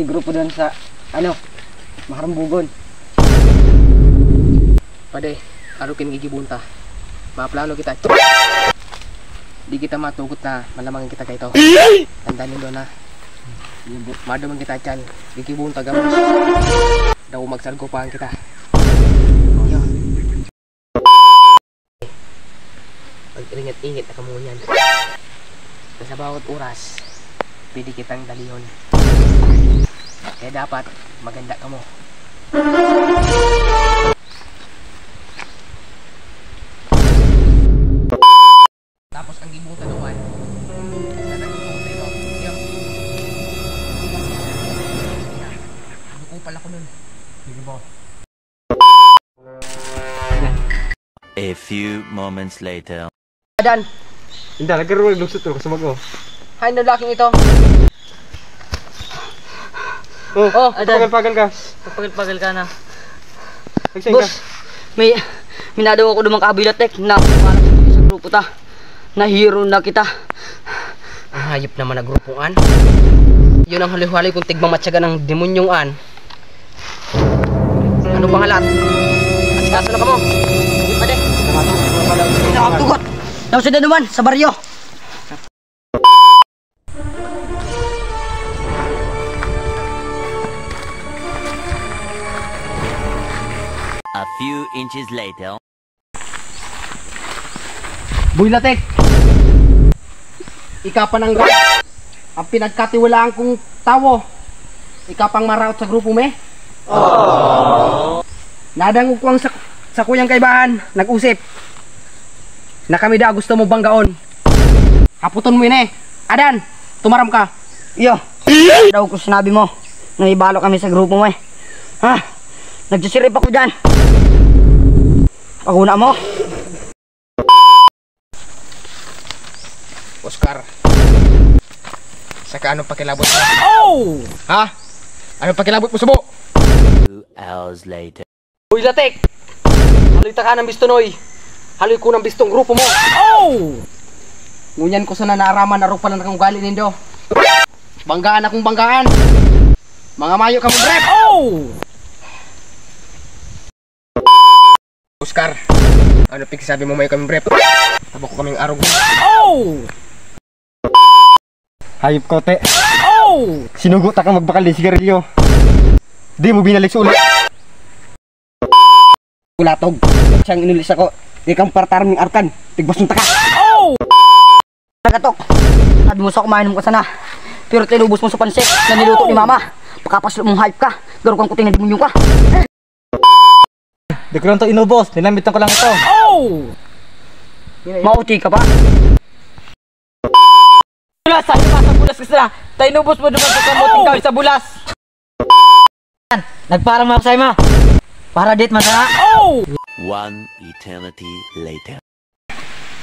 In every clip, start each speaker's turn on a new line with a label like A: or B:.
A: grupo doon sa, Maharambugon.
B: Pade, arukin gigibunta. Maplano kita. Di kita matugot na malamang kita kayo ito. Tandaan nyo na. Madamang kita dyan. Gigibunta gamos. Daw magsargopahan kita. Yo. Pag-ingat-ingat na kamo yan. Sa bawat oras, pwede kitang daliyon. Kaya dapat maganda ka mo. Tapos ang gibutan naman, pala ko nun. Sige po.
C: A few moments later.
B: Adan.
D: Hindi, nagkaroon ng luksot ko sa mag-o.
B: Hay na laking ito.
D: Adan. Pagal-pagal ka.
A: Pagal-pagal ka na.
D: Nagsayin ka.
A: Boss, may minadaw ako dumang kabilatek na sa grupo ta. Na hero na kita.
B: Ang hayop naman na grupuan. Yun ang hali-hali kung tigmang matyaga ng demonyong an. Ano bang halat? Asikaso na ka mo. Hindi pa de.
A: Nakatugot. Daw sila naman sa baryo.
C: A few inches later.
B: Buylatek. Ika pa nang ang pinagkatiwalaan kong tawo. Ika pang maraot sa grupo me. Nadang ko ang sa kuyang kaibahan, nag-usip. Na kami da gusto mo banggaon. Haputon mo yun eh. Adan, tumaram ka.
A: Iyo. Daw ko sinabi mo. Nangibalo kami sa grupo mo eh. Ha? Nagsisirip ako dyan. Paguna mo.
B: Oscar. Saka anong pakilabot mo? Ha? Anong pakilabot mo subo?
C: 2 hours later.
B: Buylatek. Haloy ta ka ng bistonoy. Haloy ko ng bistong grupo mo. Ngunyan ko sana naaraman aro pala kang ugali nindo. Banggaan akong banggaan. Mga mayo ka mo brep. Oscar. Ano sabi mo mayo kami brep? Tabo ko kaming arog mo.
D: Hayop kote. Sinugot ka magbakal ng sigarilyo. Di mo binalik sa ulit.
A: Kulatog. Siyang inulis ako. Di kang partarming arkan. Tigbas ng taka. Nagatok. Sabi mo sa kumain mo ka sana. Pero tinubos mo sa pansik na niluto ni mama. Pagkapaslo mong hype ka. Garo kang kuting na demonyo ka.
D: Di ko lang ito inubos. Ninamitan ko lang ito.
A: Mauti ka pa.
E: Bulas, sabi pa sa bulas kasi na. Tayo nubos mo naman sa kamuting gawin sa bulas.
A: Nagparang mga sa'yo mo. Para date masana.
C: 1 eternity later.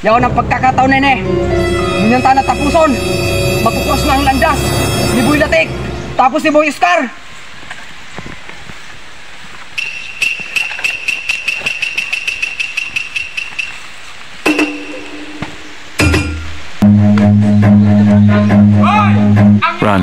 B: Yaw ng pagkakataon na eh. Ngunyan ta natapuson. Magkukros na ang landas. Ni Buylatek. Tapos ni Boy Oscar.
C: Run.